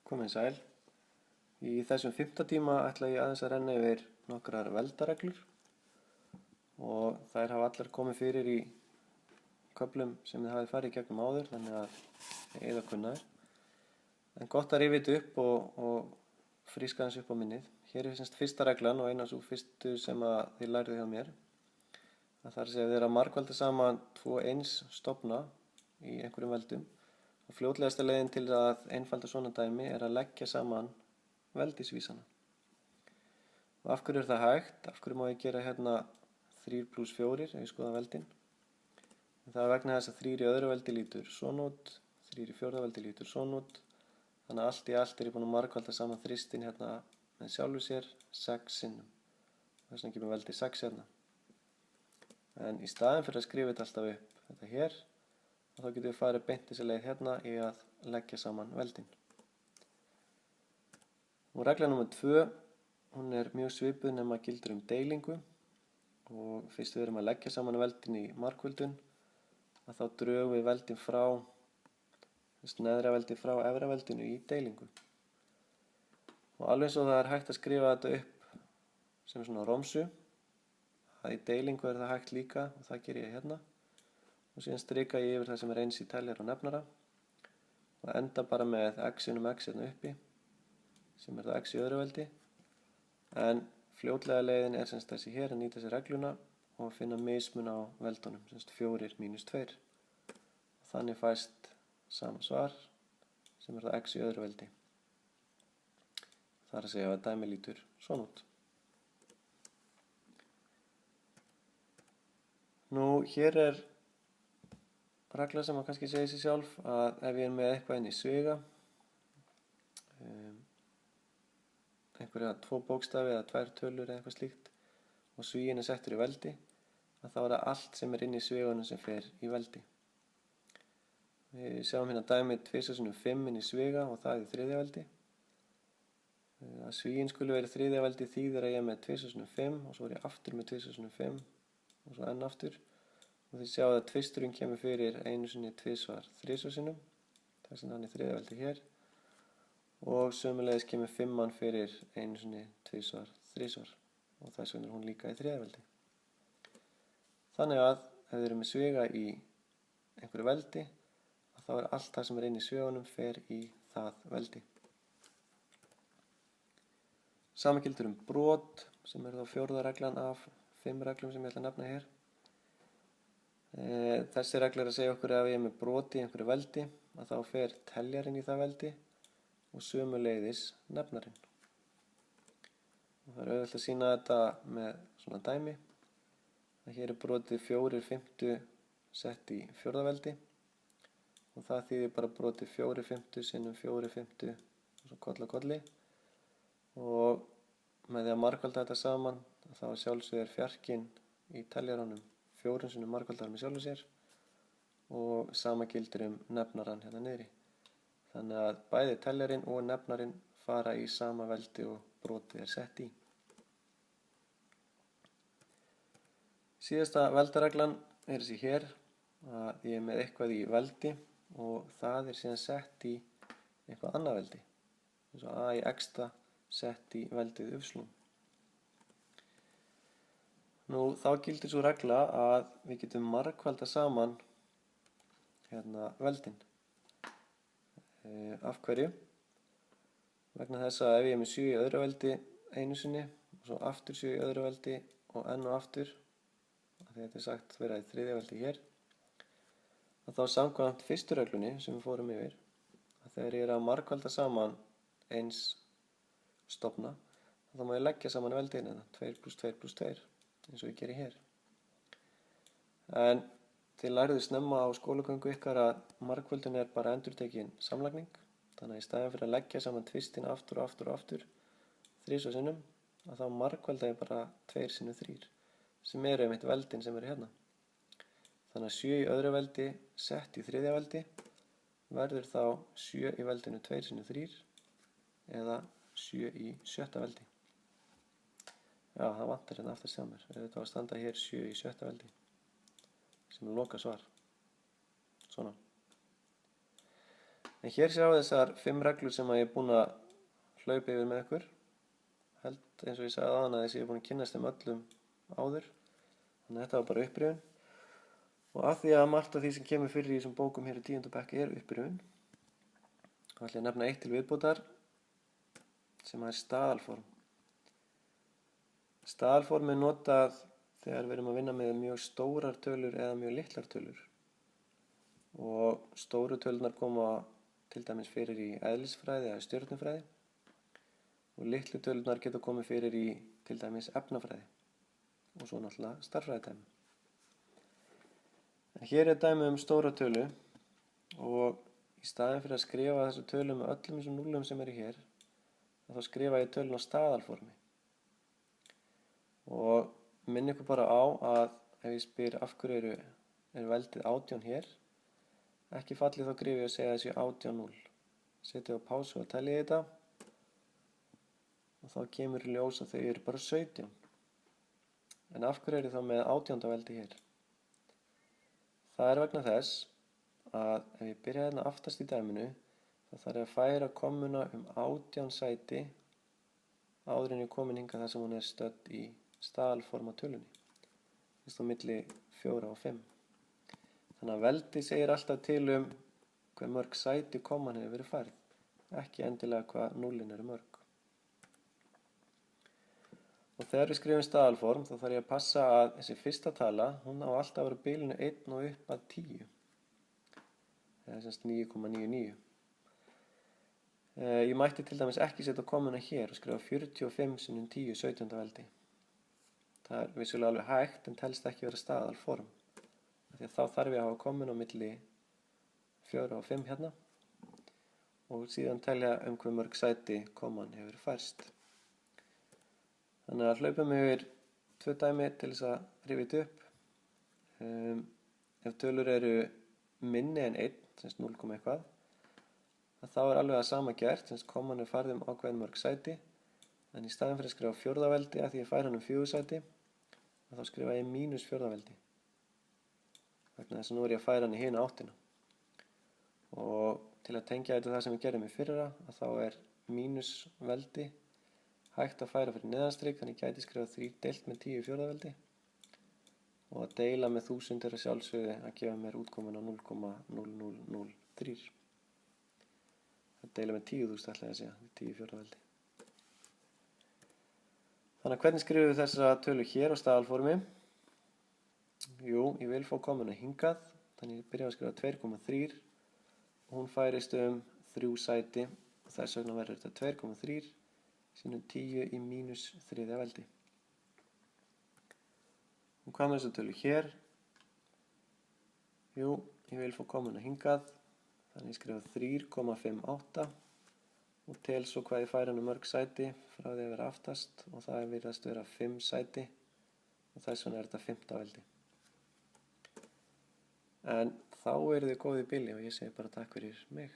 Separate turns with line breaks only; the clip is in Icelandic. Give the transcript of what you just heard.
Komið sæl. Í þessum 5. tíma ætla ég aðeins að renna yfir nokkrar veldareglur og þær hafa allar komið fyrir í köflum sem þið hafið farið í gegnum áður, þannig að ég eyða að kunna þær. En gott að rifja þetta upp og fríska aðeins upp á minnið. Hér er semst fyrsta reglan og eina svo fyrstu sem að þið lærið hjá mér. Það er að segja að þið eru að margvelda saman 2 eins stofna í einhverjum veldum. Og fljótlegasta leiðin til að einfalda svona dæmi er að leggja saman veldisvísana. Og af hverju er það hægt? Af hverju má ég gera hérna 3 + 4 ef ég skoða veldin? Það er vegna þess að 3 í öðru veldi lítur svona út, 3 í 4. veldi lítur svona út. Þannig að allt í allt er ég búinn að margvelda saman þristin hérna með sjálfu sér 6 sinnum. Þess vegna kemur veldi 6 hérna. En í staðinn fyrir að skrifa þetta alltaf upp þetta hér, og þá getum við farið beint þessa leið hérna í að leggja saman veldin. Og regla nr. 2, hún er mjög svipuð nema gildir deilingu. Og fyrst við erum að leggja saman veldin í margvöldun, að þá drögum við veldin frá, neðra veldin frá efra veldinu í deilingu. Og alveg eins og það er hægt að skrifa þetta upp sem svona romsu, að í deilingu er það hægt líka og það ger ég hérna. Og síðan strika ég yfir það sem er eins í teljar og nefnara og enda bara með x-inum x hérna uppi sem er það x í öðru veldi. En fljótlega leiðin er semst þessi hér að nýta sér regluna og finna mismun á veldunum, semst 4 - 2. Og þannig fæst sama svar sem er það x í öðru veldi. Það er að segja að dæmi lítur svona út. Nú hér er regla sem að kannski segja sér sjálf að ef ég er með eitthvað inn í sviga, einhverja 2 bókstafi eða 2 tölur eða eitthvað slíkt og svíin er settur í veldi, að þá er það allt sem er inn í svigunum sem fer í veldi. Við sjáum hérna dæmi 2 × 5 inn í sviga og það er í 3. veldi. Að svíin skulle verið 3. veldi þýðir að ég er með 2 × 5 og svo er ég aftur með 2 × 5 og svo enn aftur. Og þið sjáum að tvisturinn kemur fyrir 1 sinni, 2 sinni, 3 sinnum. Þess vegna hann er 3. veldi hér. Og sömuleiðis kemur 5 fyrir 1 sinni, 2 sinni, 3 sinni. Og þess vegna er hún líka í 3. veldi. Þannig að ef þið eru með sviga í einhverju veldi, þá er allt það sem er inn í svigunum fer í það veldi. Sama gildir brot, sem er þá 4. reglan af 5 reglum sem ég ætla að nefna hér. Þessi regla er að segja okkur að ef ég er með brot í einhverju veldi, að þá fer teljarinn í það veldi og sömuleiðis nefnarinn. Og það er auðvitað að sýna þetta með svona dæmi. Að hér er brotið 4/5 sett í 4. veldi og það þýðir bara brotið 4/5 sinnum 4/5 og svo koll á kolli. Og með því að margvelda þetta saman, þá sjálfsögður fjarkinn í teljaranum 4 sinnum margveldar með sjálfu sér og sama gildir nefnaran hérna niðri. Þannig að bæði teljarinn og nefnarinn fara í sama veldi og brotið er sett í. Síðasta veldareglan er þessi hér, að ég er með eitthvað í veldi og það er síðan sett í eitthvað annað veldi. Eins og a í x sett í veldið y. Nú þá gildir svo regla að við getum margvelda saman hérna veldin. Af hverju? Vegna þess að ef ég er með 7 í öðru veldi einu sinni og svo aftur 7 í öðru veldi og enn og aftur, af því þetta er sagt vera í 3. veldi hér, að þá samkvæmt fyrstu reglunni sem við fórum yfir, að þegar ég er að margvelda saman eins stofna, þá má ég leggja saman veldin 2 + 2 + 2. eins og ég geri hér. En þið læriðu snemma á skólagöngu ykkar að margvöldun er bara endurtekin samlagning, þannig að í staðinn fyrir að leggja saman tvistin aftur og aftur og aftur 3 sinnum, að þá margvelda ég bara 2 × 3, sem eru einmitt veldin sem eru hérna. Þannig að 7 í öðru veldi sett í 3. veldi verður þá 7 í veldinu 2 × 3 eða 7 í 6. veldi. Já, það vantar hérna aftast hjá mér. Þetta var að standa hér 7 í 6. veldi, sem er loka svar. Svona. En hér sjáum þessar 5 reglur sem ég er búinn að hlaupa yfir með ykkur. Held eins og ég sagði áðan að ég er búinn að kynnast þeim öllum áður. Þannig að þetta var bara upprifjun. Og af því að margt af því sem kemur fyrir í þessum bókum hér í 10. bekk er upprifjun, þá ætla ég að nefna eitt til viðbótar sem er staðalform. Staðalform er notað þegar við erum að vinna með mjög stórar tölur eða mjög litlar tölur. Og stóru tölunar koma til dæmis fyrir í eðlisfræði eða stjörnufræði og litlu tölunar geta komið fyrir í til dæmis efnafræði og svo náttúrulega stærðfræðidæmi. En hér er dæmi stóra tölu og í staðinn fyrir að skrifa þessu tölu með öllum þessum núllum sem eru hér, þá skrifa ég tölun á staðalformi. Og minni ykkur bara á að ef ég spyr af hverju er veldið 18 hér, ekki fallið þá grifi ég að segja þessi 18-0. Setjum á pásu og teljið þetta og þá kemur í ljós að þau eru bara 17. En af hverju er þá með 18. veldi hér? Það er vegna þess að ef ég byrja hérna aftast í dæminu, þá þarf ég að færa kommuna 18 sæti áður en ég komin hingað þar sem hún er stödd í staðalforma tölunni. Á milli 4 og 5. Þannig að veldi segir alltaf til hve mörg sæti komman hefur verið færð, ekki endilega hvað núllin eru mörg. Og þegar við skrifum staðalform þá þarf ég að passa að þessi fyrsta tala, hún á alltaf að vera bilinu 1 og upp að 10. Það er semst 9,99. Ég mætti til dæmis ekki setja kommuna hér og skrifa 45 sinnum 10 17. veldi. Það er vissulega alveg hægt en telst ekki vera staðalform. Því að þá þarf ég að hafa kommuna á milli 4 og 5 hérna og síðan telja hve mörg sæti komman hefur færst. Þannig að hlaupum yfir 2 dæmi til þess að rifja þetta upp. Ef tölur eru minni en 1, semst 0, eitthvað, þá er alveg að sama gert, semst komman er færð ákveðin mörg sæti, en í staðinn fyrir að skrifa 4. veldi að því ég fær hann 4 sæti, þá skrifa ég mínus 4. veldi. Vegna þess að nú er ég að færa hann í hina áttina. Og til að tengja þetta það sem við gerðum í fyrra, að þá er mínus veldi hægt að færa fyrir neðanstrik, þannig gæti skrifa 3 deilt með 10 4. veldi og að deila með 1000 er að sjálfsögðu að gefa mér útkomuna 0,0003. Að deila með 10.000 ætla ég að segja, 10 4. veldi. Þannig að hvernig skrifum við þessa tölu hér á staðalformi? Jú, ég vil fá kommuna hingað, þannig ég byrja að skrifa 2,3 og hún færist 3 sæti og þess vegna verður þetta 2,3 sinnum 10 í mínus 3. veldi. Og hvað með þessu tölu hér? Jú, ég vil fá kommuna hingað, þannig ég skrifa 3,58 og tel svo hvað ég færa mörg sæti frá því að vera aftast og það virðast vera 5 sæti og þess vegna er þetta 5. veldi. En þá eru þið góð í bili og ég segi bara takk fyrir mig.